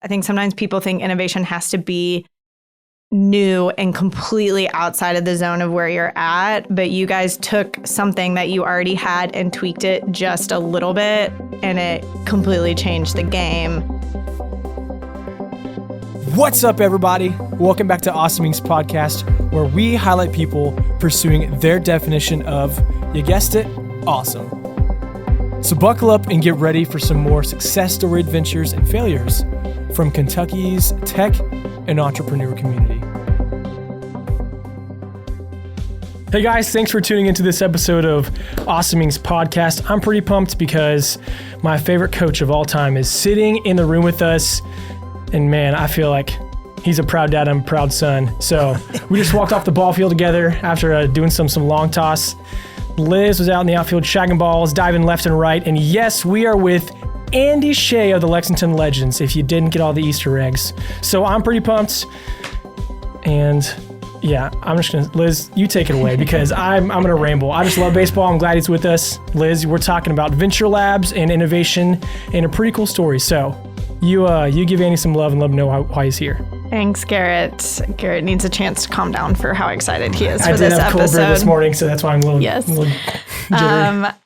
I think sometimes people think innovation has to be new and completely outside of the zone of where you're at, but you guys took something that you already had and tweaked it just a little bit, and it completely changed the game. What's up, everybody? Welcome back to Awesome Inc.'s podcast, where we highlight people pursuing their definition of, you guessed it, awesome. So buckle up and get ready for some more success story adventures and failures from Kentucky's tech and entrepreneur community. Hey guys, thanks for tuning into this episode of Awesome Inc.'s podcast. I'm pretty pumped because my favorite coach of all time is sitting in the room with us. And man, I feel like he's a proud dad, I'm a proud son. So we just walked off the ball field together after doing some long toss. Liz was out in the outfield shagging balls, diving left and right. And yes, we are with Andy Shea of the Lexington Legends, if you didn't get all the Easter eggs. So I'm pretty pumped. And yeah, I'm just going to, Liz, you take it away because I'm going to ramble. I just love baseball. I'm glad he's with us. Liz, we're talking about venture labs and innovation and a pretty cool story. So you give Andy some love and let him know why he's here. Thanks, Garrett. Garrett needs a chance to calm down for how excited he is for this episode. I did have cold brew this morning, so that's why I'm a little jittery.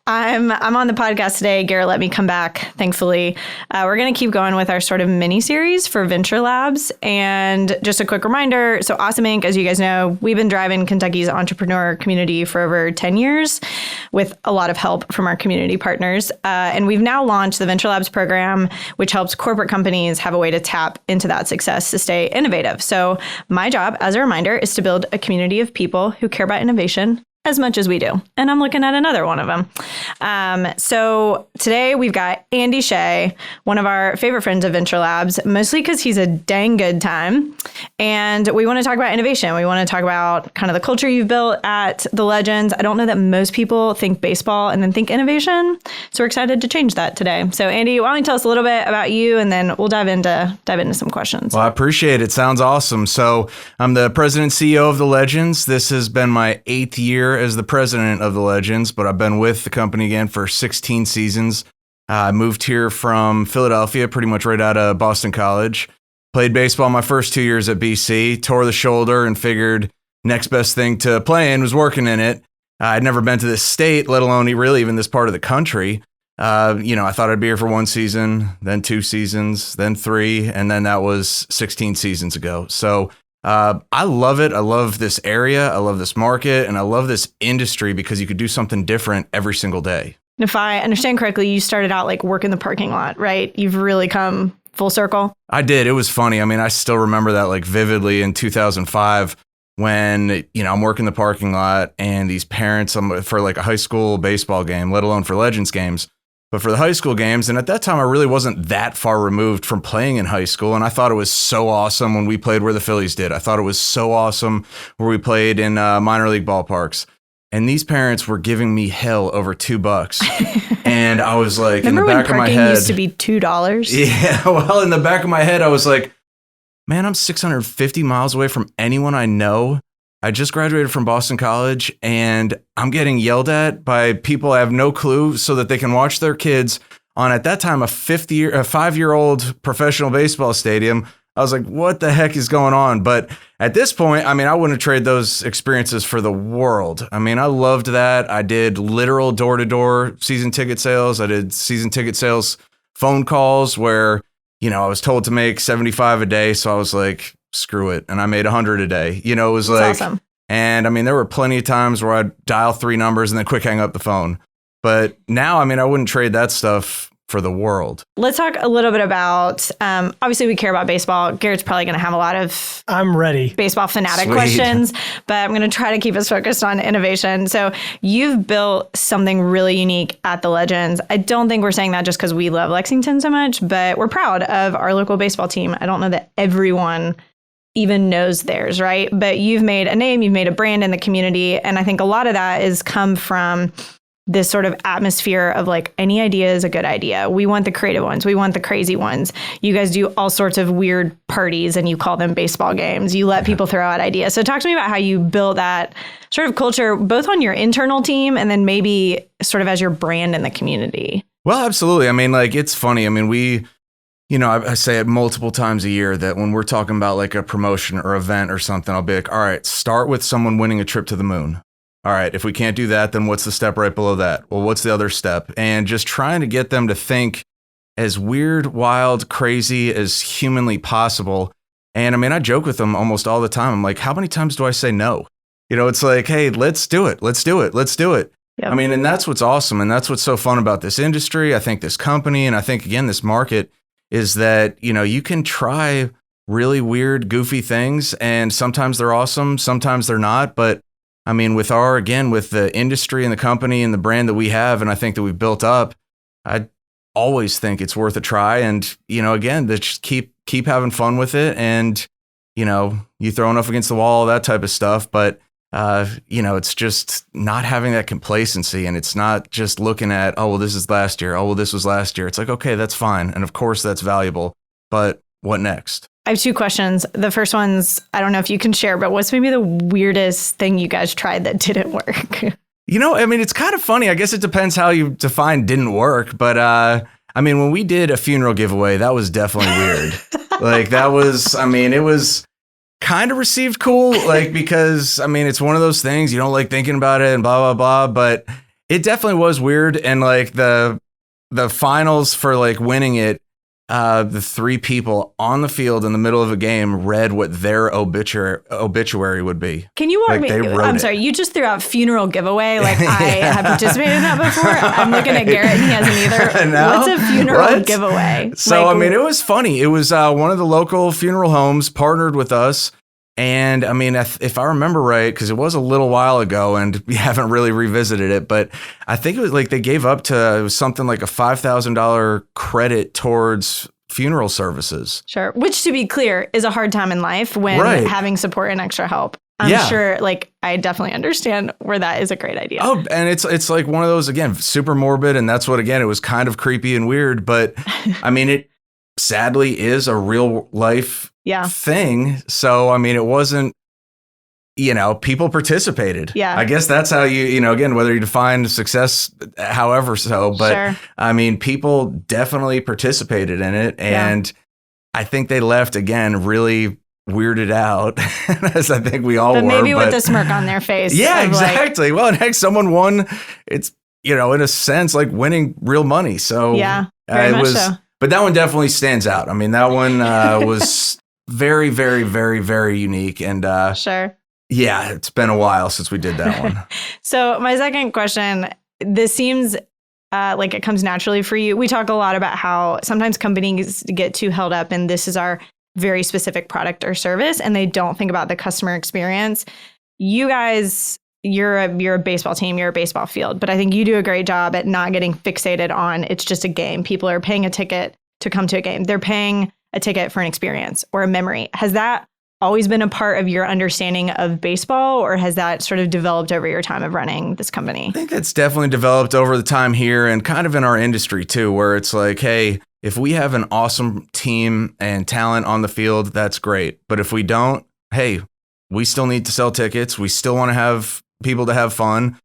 I'm on the podcast today. Garrett let me come back, thankfully. We're going to keep going with our sort of mini-series for Venture Labs. And just a quick reminder, so Awesome Inc., as you guys know, we've been driving Kentucky's entrepreneur community for over 10 years with a lot of help from our community partners. And we've now launched the Venture Labs program, which helps corporate companies have a way to tap into that success to stay innovative. So my job, as a reminder, is to build a community of people who care about innovation as much as we do. And I'm looking at another one of them. So today we've got Andy Shea, one of our favorite friends of Venture Labs, mostly because he's a dang good time. And we want to talk about innovation. We want to talk about kind of the culture you've built at the Legends. I don't know that most people think baseball and then think innovation. So we're excited to change that today. So Andy, why don't you tell us a little bit about you, and then we'll dive into some questions. Well, I appreciate it. Sounds awesome. So I'm the president and CEO of the Legends. This has been my 8th year as the president of the Legends, but I've been with the company again for 16 seasons. I moved here from Philadelphia, pretty much right out of Boston College. Played baseball my first 2 years at BC, tore the shoulder, and figured next best thing to play in was working in it. I'd never been to this state, let alone really even this part of the country. I thought I'd be here for 1 season, then 2 seasons, then 3, and then that was 16 seasons ago. So I love it. I love this area. I love this market, and I love this industry because you could do something different every single day. If I understand correctly, you started out like working the parking lot, right? You've really come full circle. I did. It was funny. I mean, I still remember that like vividly in 2005 when, I'm working the parking lot and these parents for like a high school baseball game, let alone for Legends games, but for the high school games. And at that time, I really wasn't that far removed from playing in high school. And I thought it was so awesome when we played where the Phillies did. I thought it was so awesome where we played in minor league ballparks. And these parents were giving me hell over $2. And I was like, Remember in the back of my head, used to be $2? Yeah. Well, in the back of my head, I was like, man, I'm 650 miles away from anyone I know. I just graduated from Boston College, and I'm getting yelled at by people I have no clue so that they can watch their kids on, at that time, a 5-year-old professional baseball stadium. I was like, what the heck is going on? But at this point, I mean, I wouldn't trade those experiences for the world. I mean, I loved that. I did literal door-to-door season ticket sales. I did season ticket sales phone calls where, I was told to make 75 a day. So I was like, screw it. And I made 100 a day. It was That's like, awesome. And I mean, there were plenty of times where I'd dial 3 numbers and then quick hang up the phone. But now, I mean, I wouldn't trade that stuff for the world. Let's talk a little bit about, obviously we care about baseball. Garrett's probably going to have a lot of I'm ready. baseball fanatic Sweet. questions, but I'm going to try to keep us focused on innovation. So you've built something really unique at the Legends. I don't think we're saying that just because we love Lexington so much, but we're proud of our local baseball team. I don't know that everyone even knows theirs, right? But you've made a name, you've made a brand in the community. And I think a lot of that is come from this sort of atmosphere of like, any idea is a good idea. We want the creative ones. We want the crazy ones. You guys do all sorts of weird parties and you call them baseball games. You let people throw out ideas. So talk to me about how you build that sort of culture, both on your internal team and then maybe sort of as your brand in the community. Well, absolutely. I mean, like, it's funny. I mean, we I say it multiple times a year that when we're talking about like a promotion or event or something, I'll be like, all right, start with someone winning a trip to the moon. All right, if we can't do that, then what's the step right below that? Well, what's the other step? And just trying to get them to think as weird, wild, crazy as humanly possible. And I mean, I joke with them almost all the time. I'm like, how many times do I say no? It's like, hey, let's do it. Let's do it. Let's do it. Yep. I mean, and that's what's awesome. And that's what's so fun about this industry. I think this company, and I think, again, this market is that, you can try really weird, goofy things. And sometimes they're awesome. Sometimes they're not. But I mean, with the industry and the company and the brand that we have, and I think that we've built up, I always think it's worth a try. And, again, just keep having fun with it. And, you throw enough against the wall, that type of stuff. But, it's just not having that complacency. And it's not just looking at, oh, well, this is last year. Oh, well, this was last year. It's like, okay, that's fine. And of course, that's valuable. But what next? I have two questions. The first one's, I don't know if you can share, but what's maybe the weirdest thing you guys tried that didn't work? I mean, it's kind of funny. I guess it depends how you define didn't work. But I mean, when we did a funeral giveaway, that was definitely weird. Like it was kind of received cool, like, because I mean, it's one of those things you don't like thinking about it and blah, blah, blah. But it definitely was weird. And like the finals for like winning it, the three people on the field in the middle of a game read what their obituary would be. Can you walk me? I'm sorry, you just threw out funeral giveaway. Like I have participated in that before. I'm looking at Garrett and he hasn't either. No? What's a funeral giveaway? So, I mean, it was funny. It was one of the local funeral homes partnered with us. And I mean, if I remember right, because it was a little while ago and we haven't really revisited it, but I think it was like they gave up to, it was something like a $5,000 credit towards funeral services. Sure. Which, to be clear, is a hard time in life when having support and extra help. I'm sure, like, I definitely understand where that is a great idea. Oh, and it's like one of those, again, super morbid. And that's what, again, it was kind of creepy and weird. But I mean, it sadly is a real life thing. So, I mean, it wasn't, people participated. Yeah. I guess that's how again, whether you define success, however so, but I mean, people definitely participated in it. And I think they left, again, really weirded out, as I think we all were. Maybe with a smirk on their face. Yeah, exactly. Well, and heck, someone won. It's, in a sense, like winning real money. So yeah, very much so. But that one definitely stands out. I mean, that one was very, very, very, very unique. And sure. Yeah, it's been a while since we did that one. So my second question, this seems like it comes naturally for you. We talk a lot about how sometimes companies get too held up and this is our very specific product or service and they don't think about the customer experience. You guys, you're a baseball team, you're a baseball field, but I think you do a great job at not getting fixated on it's just a game. People are paying a ticket to come to a game. They're paying a ticket for an experience or a memory. Has that always been a part of your understanding of baseball, or has that sort of developed over your time of running this company? I think it's definitely developed over the time here and kind of in our industry too, where it's like, hey, if we have an awesome team and talent on the field, that's great. But if we don't, hey, we still need to sell tickets. We still want to have people to have fun.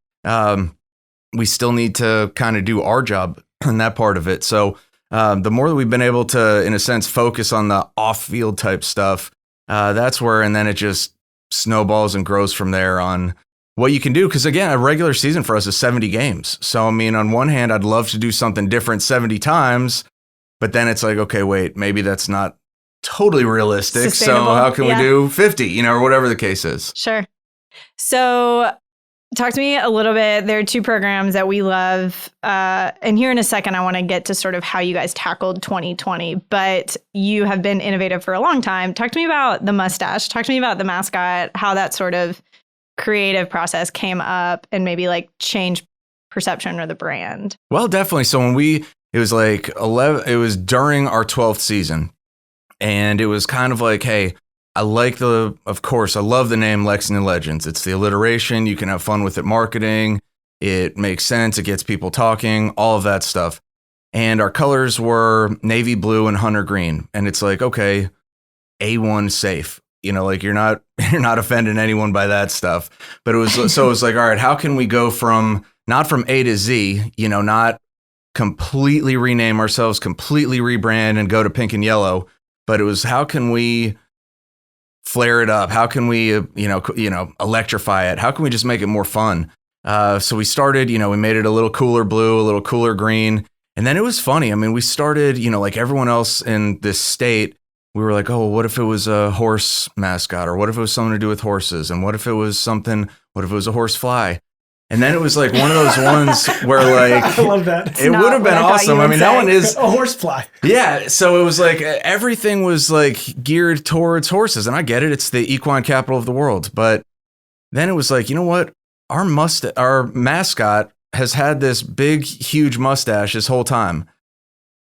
We still need to kind of do our job in that part of it. So the more that we've been able to, in a sense, focus on the off-field type stuff, that's where, and then it just snowballs and grows from there on what you can do. Because again, a regular season for us is 70 games. So, I mean, on one hand, I'd love to do something different 70 times, but then it's like, okay, wait, maybe that's not totally realistic. So how can we do 50, or whatever the case is? Sure. So talk to me a little bit. There are two programs that we love. And here in a second, I want to get to sort of how you guys tackled 2020. But you have been innovative for a long time. Talk to me about the mustache. Talk to me about the mascot, how that sort of creative process came up and maybe like changed perception of the brand. Well, definitely. So when it was like 11, it was during our 12th season. And it was kind of like, hey, I love the name Lexington Legends. It's the alliteration. You can have fun with it marketing. It makes sense. It gets people talking, all of that stuff. And our colors were navy blue and hunter green. And it's like, okay, A1 safe. Like you're not offending anyone by that stuff. But it was like, all right, how can we go not from A to Z, not completely rename ourselves, completely rebrand and go to pink and yellow. But it was, how can we flare it up? How can we, electrify it? How can we just make it more fun? So we started, we made it a little cooler blue, a little cooler green. And then it was funny. I mean, we started, like everyone else in this state, we were like, oh, what if it was a horse mascot? Or what if it was something to do with horses? And what if it was a horse fly? And then it was like one of those ones where like, I love that. It would have been awesome. I mean, that one is a horsefly. Yeah. So it was like everything was like geared towards horses. And I get it. It's the equine capital of the world. But then it was like, you know what? Our mascot has had this big, huge mustache this whole time.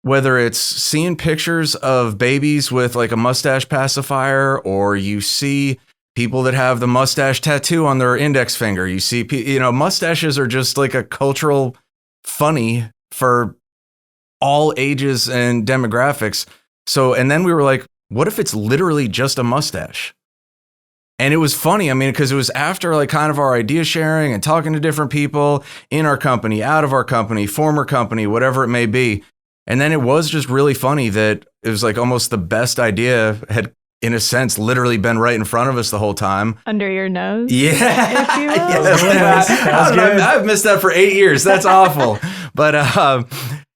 Whether it's seeing pictures of babies with like a mustache pacifier, or you see people that have the mustache tattoo on their index finger, you see, mustaches are just like a cultural funny for all ages and demographics. So, and then we were like, what if it's literally just a mustache? And it was funny. I mean, because it was after like kind of our idea sharing and talking to different people in our company, out of our company, former company, whatever it may be. And then it was just really funny that it was like almost the best idea had, in a sense, literally been right in front of us the whole time. Under your nose? Yeah. If you will. Yes, I've missed that for 8 years. That's awful. But, I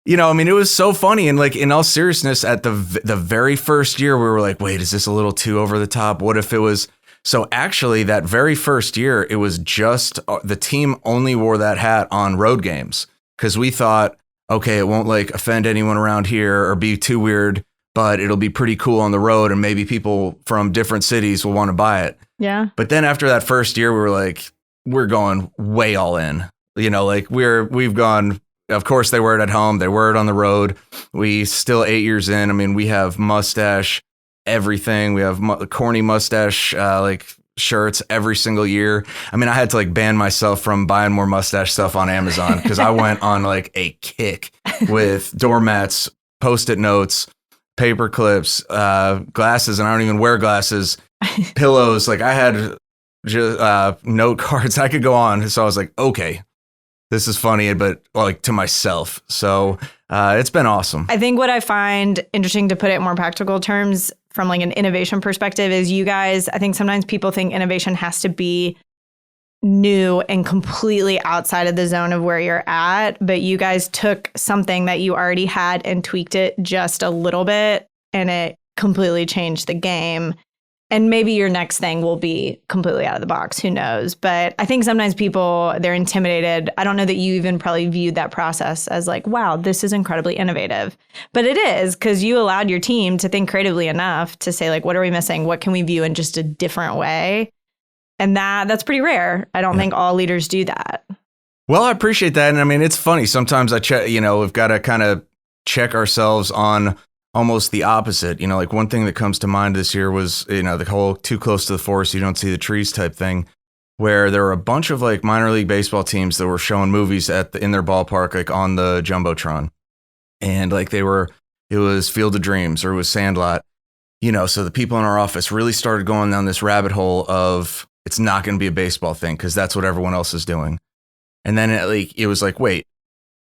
mean, it was so funny. And like, in all seriousness, at the very first year, we were like, wait, is this a little too over the top? What if it was... So actually, that very first year, it was just the team only wore that hat on road games, because we thought, okay, it won't like offend anyone around here or be too weird, but it'll be pretty cool on the road, and maybe people from different cities will want to buy it. Yeah. But then after that first year, we were like, we're going way all in. Like we've gone. Of course, they wear it at home. They wear it on the road. We still 8 years in. I mean, we have mustache everything. We have corny mustache like shirts every single year. I mean, I had to like ban myself from buying more mustache stuff on Amazon because I went on like a kick with doormats, Post-it notes, paper clips, glasses, and I don't even wear glasses, pillows. Like I had just note cards. I could go on. So I was like, okay, this is funny, but like to myself. So it's been awesome. I think what I find interesting, to put it in more practical terms from like an innovation perspective, is you guys, I think sometimes people think innovation has to be new and completely outside of the zone of where you're at. But you guys took something that you already had and tweaked it just a little bit, and it completely changed the game. And maybe your next thing will be completely out of the box. Who knows? But I think sometimes people, they're intimidated. I don't know that you even probably viewed that process as like, wow, this is incredibly innovative. But it is, because you allowed your team to think creatively enough to say, like, what are we missing? What can we view in just a different way? And that's pretty rare. I don't think all leaders do that. Well, I appreciate that. And I mean, it's funny. Sometimes I check, we've got to kind of check ourselves on almost the opposite. Like one thing that comes to mind this year was, the whole too close to the forest, you don't see the trees type thing, where there were a bunch of like minor league baseball teams that were showing movies in their ballpark, like on the Jumbotron. And like it was Field of Dreams or it was Sandlot, so the people in our office really started going down this rabbit hole of it's not going to be a baseball thing because that's what everyone else is doing. And then it was like, wait,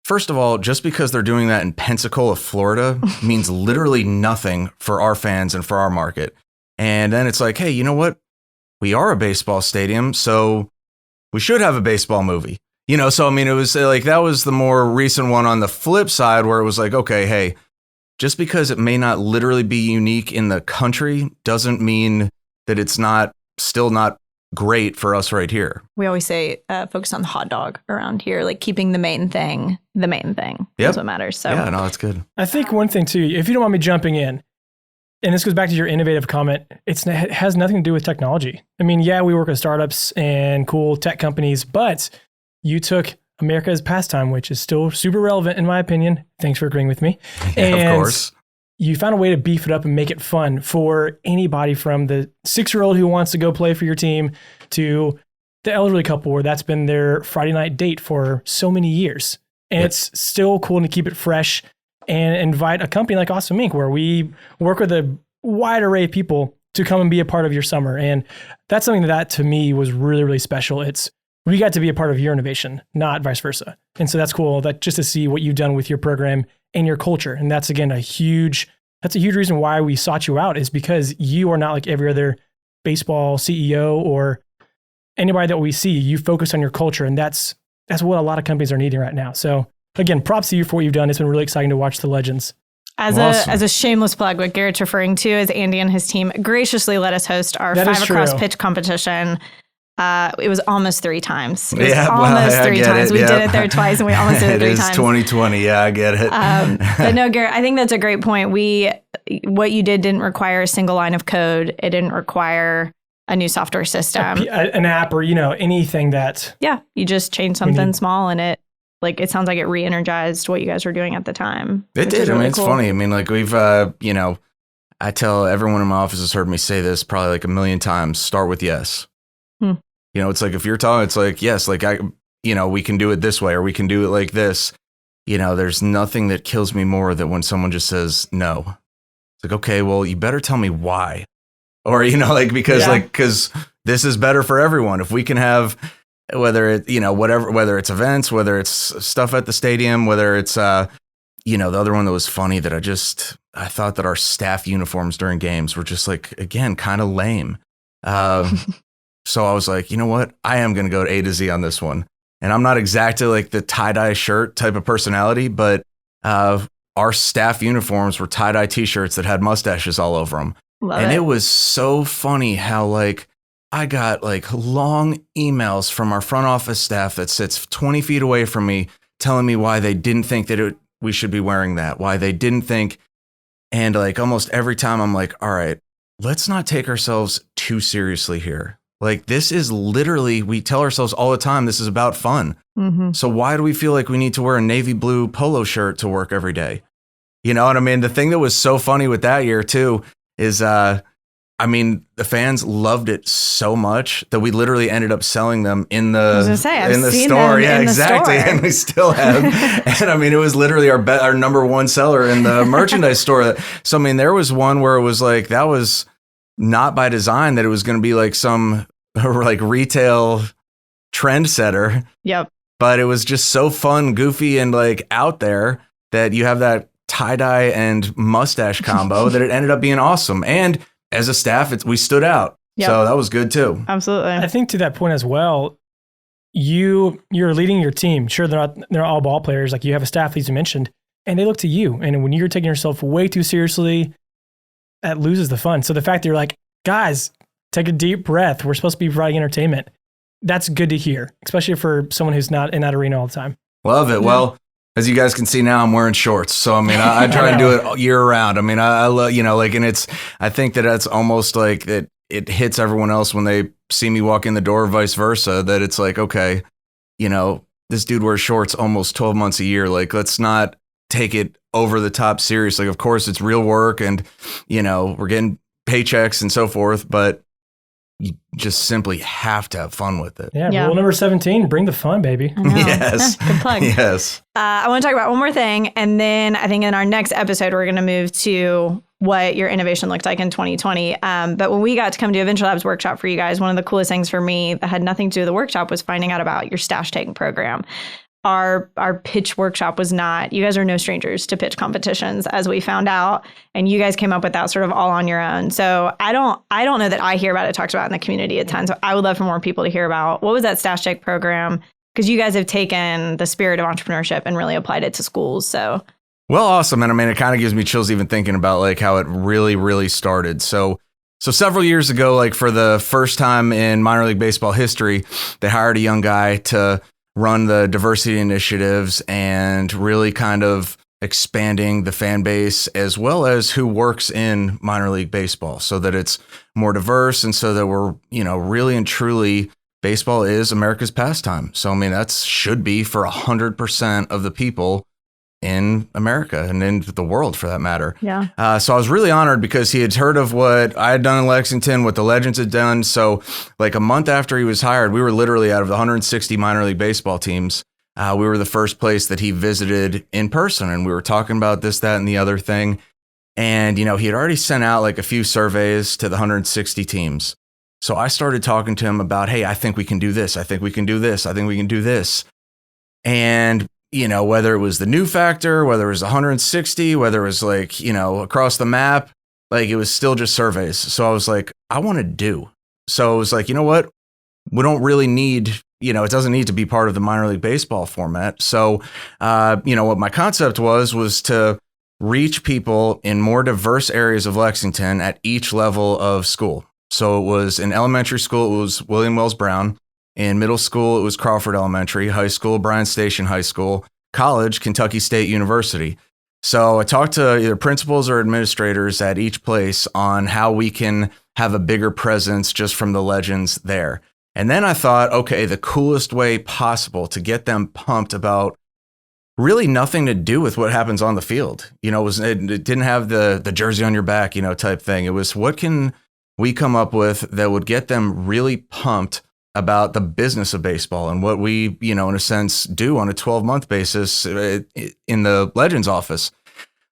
first of all, just because they're doing that in Pensacola, Florida, means literally nothing for our fans and for our market. And then it's like, hey, you know what? We are a baseball stadium, so we should have a baseball movie. So I mean, it was like that was the more recent one on the flip side, where it was like, okay, hey, just because it may not literally be unique in the country doesn't mean that it's still not great for us right here. We always say focus on the hot dog around here, like keeping the main thing. Yep. That's what matters. So yeah, no, that's good. I think one thing too, if you don't mind me jumping in, and this goes back to your innovative comment, it has nothing to do with technology. I mean, yeah, we work with startups and cool tech companies, but you took America's pastime, which is still super relevant in my opinion. Thanks for agreeing with me. Yeah, of course. You found a way to beef it up and make it fun for anybody, from the 6-year-old who wants to go play for your team to the elderly couple where that's been their Friday night date for so many years. And It's still cool to keep it fresh and invite a company like Awesome Inc., where we work with a wide array of people to come and be a part of your summer. And that's something that to me was really, really special. It's we got to be a part of your innovation, not vice versa. And so that's cool that just to see what you've done with your program and your culture. And that's again, that's a huge reason why we sought you out, is because you are not like every other baseball CEO or anybody that we see. You focus on your culture, and that's what a lot of companies are needing right now. So again, props to you for what you've done. It's been really exciting to watch the Legends. As a shameless plug, what Garrett's referring to is Andy and his team graciously let us host our 5 across pitch competition. It was almost 3 times. It was almost 3 times. We did it there twice, and we almost did it 3 times. It is 2020. Yeah, I get it. But no, Garrett, I think that's a great point. What you didn't require a single line of code. It didn't require a new software system, an app, or anything that. Yeah, you just changed something small, and it sounds like it re-energized what you guys were doing at the time. It did. Really it's funny. I mean, like we've, I tell everyone in my office has heard me say this probably like 1 million times. Start with yes. It's like if you're talking, it's like, yes, like we can do it this way, or we can do it like this. There's nothing that kills me more than when someone just says no. It's like, okay, well, you better tell me why. Or, because this is better for everyone. If we can have, whether it's events, whether it's stuff at the stadium, whether it's, the other one that was funny that I thought that our staff uniforms during games were just like, again, kind of lame. So I was like, you know what? I am going to go to A to Z on this one. And I'm not exactly like the tie-dye shirt type of personality, but our staff uniforms were tie-dye t-shirts that had mustaches all over them. It was so funny how like I got like long emails from our front office staff that sits 20 feet away from me telling me why they didn't think that we should be wearing that, why they didn't think. And like almost every time I'm like, all right, let's not take ourselves too seriously here. Like this is literally, we tell ourselves all the time, this is about fun. Mm-hmm. So why do we feel like we need to wear a navy blue polo shirt to work every day? You know what I mean? The thing that was so funny with that year too is, the fans loved it so much that we literally ended up selling them in the store. Yeah, exactly. And we still have. And it was literally our number one seller in the merchandise store. So, there was one where it was like, that was not by design, that it was going to be like some like retail trendsetter. Yep. But it was just so fun, goofy, and like out there that you have that tie-dye and mustache combo that it ended up being awesome. And as a staff, we stood out. Yep. So that was good too. Absolutely. I think to that point as well, you're leading your team. Sure, they're all ball players. Like you have a staff, as you mentioned, and they look to you. And when you're taking yourself way too seriously, that loses the fun. So the fact that you're like, guys, take a deep breath. We're supposed to be providing entertainment. That's good to hear, especially for someone who's not in that arena all the time. Love it. Yeah. Well, as you guys can see now, I'm wearing shorts. So, I try and do it year round. I love, and I think that that's almost like that it hits everyone else when they see me walk in the door, vice versa, that it's like, okay, this dude wears shorts almost 12 months a year. Like, let's not take it over the top serious. Like, of course, it's real work and, we're getting paychecks and so forth, but you just simply have to have fun with it. Yeah. Rule number 17, bring the fun, baby. Yes. Good plug. Yes. I want to talk about one more thing. And then I think in our next episode, we're going to move to what your innovation looked like in 2020. But when we got to come to a Venture Labs workshop for you guys, one of the coolest things for me that had nothing to do with the workshop was finding out about your stash taking program. Our pitch workshop was not, you guys are no strangers to pitch competitions, as we found out, and you guys came up with that sort of all on your own. So I don't know that I hear about it talked about in the community a ton. So I would love for more people to hear about what was that stash take program, because you guys have taken the spirit of entrepreneurship and really applied it to schools. So well, awesome. And it kind of gives me chills even thinking about like how it really, really started. So several years ago, like for the first time in minor league baseball history, they hired a young guy to run the diversity initiatives and really kind of expanding the fan base as well as who works in minor league baseball so that it's more diverse and so that we're, really and truly baseball is America's pastime. So, that should be for 100% of the people in America and in the world for that matter. Yeah. So I was really honored because he had heard of what I had done in Lexington, what the Legends had done. So like a month after he was hired, we were literally out of the 160 minor league baseball teams. We were the first place that he visited in person. And we were talking about this, that, and the other thing. And, he had already sent out like a few surveys to the 160 teams. So I started talking to him about, hey, I think we can do this. I think we can do this. I think we can do this. And, whether it was the new factor, whether it was 160, whether it was like, across the map, like it was still just surveys. So I was like, I want to do. So I was like, you know what? We don't really need, it doesn't need to be part of the minor league baseball format. So, what my concept was to reach people in more diverse areas of Lexington at each level of school. So it was in elementary school, it was William Wells Brown. In middle school, it was Crawford Elementary. High school, Bryan Station High School. College, Kentucky State University. So I talked to either principals or administrators at each place on how we can have a bigger presence just from the legends there. And then I thought, okay, the coolest way possible to get them pumped about really nothing to do with what happens on the field. It didn't have the jersey on your back, type thing. It was, what can we come up with that would get them really pumped about the business of baseball and what we, in a sense, do on a 12-month basis in the Legends office.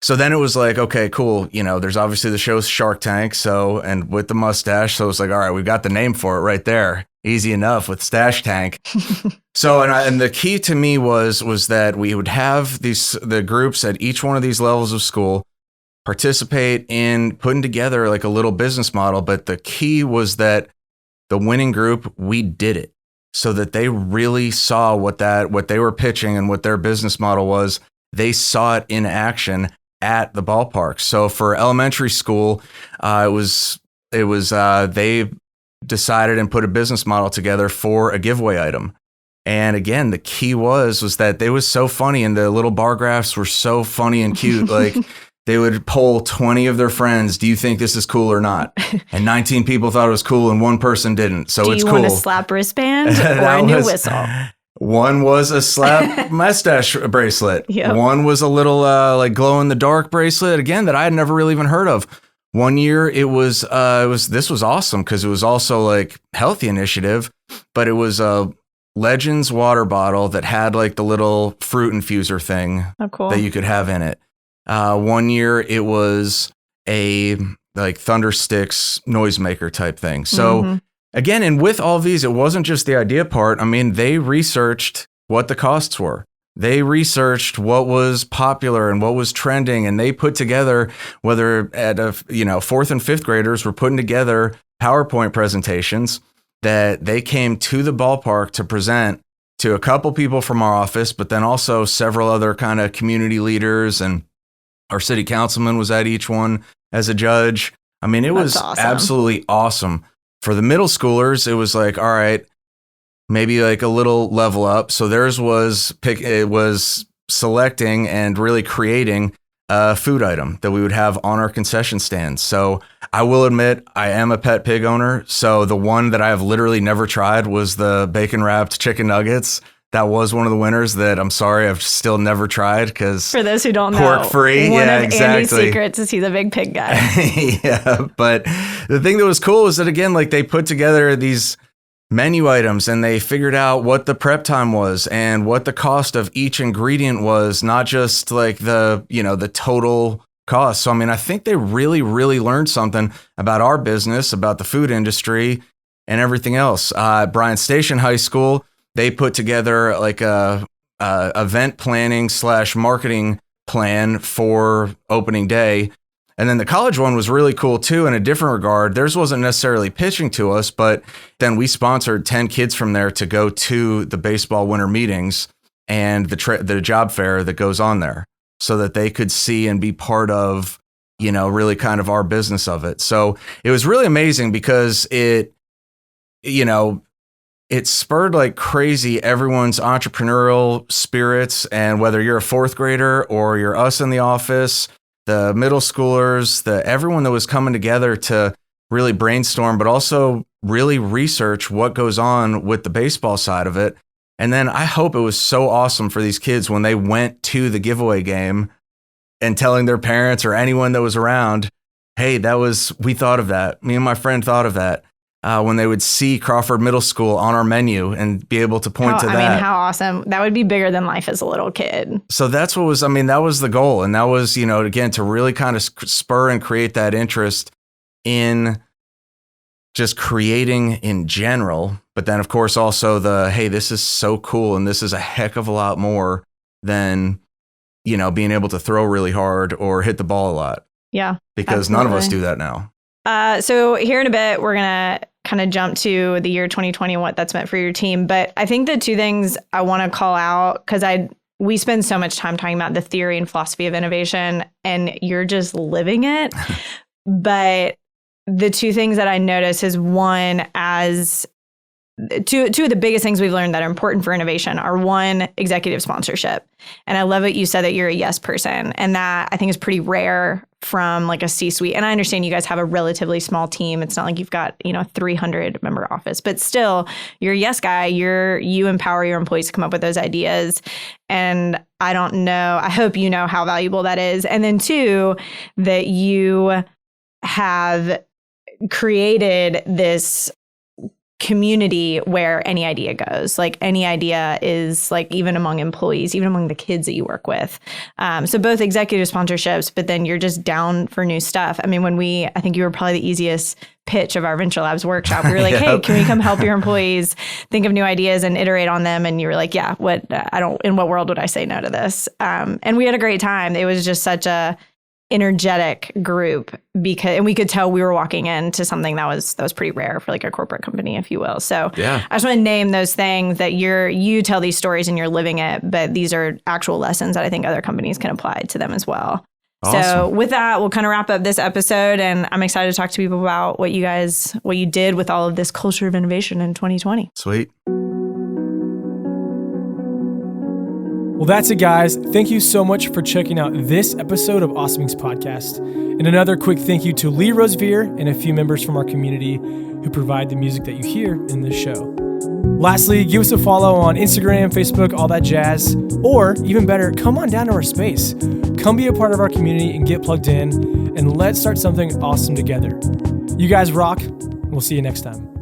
So then it was like, okay, cool. There's obviously the show Shark Tank. So, and with the mustache. So it's like, all right, we've got the name for it right there. Easy enough with Stash Tank. So, and the key to me was that we would have the groups at each one of these levels of school participate in putting together like a little business model. But the key was that the winning group, we did it so that they really saw what they were pitching and what their business model was. They saw it in action at the ballpark. So for elementary school, they decided and put a business model together for a giveaway item. And again, the key was that they was so funny, and the little bar graphs were so funny and cute. Like they would poll 20 of their friends, do you think this is cool or not? And 19 people thought it was cool and one person didn't. So it's cool. Do you want a slap wristband or a new whistle? One was a slap mustache bracelet. Yep. One was a little like glow in the dark bracelet, again, that I had never really even heard of. One year this was awesome because it was also like healthy initiative, but it was a Legends water bottle that had like the little fruit infuser thing that you could have in it. One year it was a like Thunder Sticks noisemaker type thing. So again, and with all these, it wasn't just the idea part. I mean, they researched what the costs were. They researched what was popular and what was trending, and they put together, whether at fourth and fifth graders were putting together PowerPoint presentations that they came to the ballpark to present to a couple people from our office, but then also several other kind of community leaders, and our city councilman was at each one as a judge. I mean, it was absolutely awesome. For the middle schoolers, it was like, all right, maybe like a little level up. So theirs was selecting and really creating a food item that we would have on our concession stands. So I will admit, I am a pet pig owner. So the one that I have literally never tried was the bacon wrapped chicken nuggets. That was one of the winners that I'm sorry I've still never tried, because for those who don't know, pork free. One yeah, of exactly. Andy's secrets is he's a big pig guy. Yeah, but the thing that was cool is that, again, like they put together these menu items and they figured out what the prep time was and what the cost of each ingredient was, not just like the total cost. So I mean, I think they really, really learned something about our business, about the food industry, and everything else. Bryan Station High School, they put together like a event planning / marketing plan for opening day. And then the college one was really cool too, in a different regard. Theirs wasn't necessarily pitching to us, but then we sponsored 10 kids from there to go to the baseball winter meetings and the job fair that goes on there, so that they could see and be part of, really kind of our business of it. So it was really amazing because it spurred like crazy everyone's entrepreneurial spirits. And whether you're a fourth grader or you're us in the office, the middle schoolers, everyone that was coming together to really brainstorm, but also really research what goes on with the baseball side of it. And then I hope it was so awesome for these kids when they went to the giveaway game and telling their parents or anyone that was around, hey, we thought of that. Me and my friend thought of that. When they would see Crawford Middle School on our menu and be able to point to that. I mean, how awesome. That would be bigger than life as a little kid. So that's that was the goal. And that was, again, to really kind of spur and create that interest in just creating in general. But then, of course, also hey, this is so cool. And this is a heck of a lot more than, being able to throw really hard or hit the ball a lot. Yeah. Because absolutely. none of us do that now. So here in a bit, we're going to kind of jump to the year 2020 and what that's meant for your team. But I think the two things I want to call out, because we spend so much time talking about the theory and philosophy of innovation, and you're just living it. But the two things that I notice is one, as two of the biggest things we've learned that are important for innovation are, one, executive sponsorship. And I love it you said that you're a yes person. And that I think is pretty rare from like a C-suite. And I understand you guys have a relatively small team. It's not like you've got, 300 member office, but still you're a yes guy. You empower your employees to come up with those ideas. And I don't know, I hope you know how valuable that is. And then two, that you have created this community where any idea goes. Like any idea is like, even among employees, even among the kids that you work with. So both executive sponsorships, but then you're just down for new stuff. I mean, I think you were probably the easiest pitch of our Venture Labs workshop. We were like, hey, can we come help your employees think of new ideas and iterate on them? And you were like, yeah, in what world would I say no to this? And we had a great time. It was just such a energetic group, and we could tell we were walking into something that was pretty rare for like a corporate company, if you will. So yeah. I just want to name those things that you tell these stories and you're living it, but these are actual lessons that I think other companies can apply to them as well. Awesome. So with that, we'll kind of wrap up this episode, and I'm excited to talk to people about what you did with all of this culture of innovation in 2020. Sweet. Well, that's it, guys. Thank you so much for checking out this episode of Awesome Inc.'s podcast. And another quick thank you to Lee Rosevere and a few members from our community who provide the music that you hear in this show. Lastly, give us a follow on Instagram, Facebook, all that jazz. Or even better, come on down to our space. Come be a part of our community and get plugged in, and let's start something awesome together. You guys rock. We'll see you next time.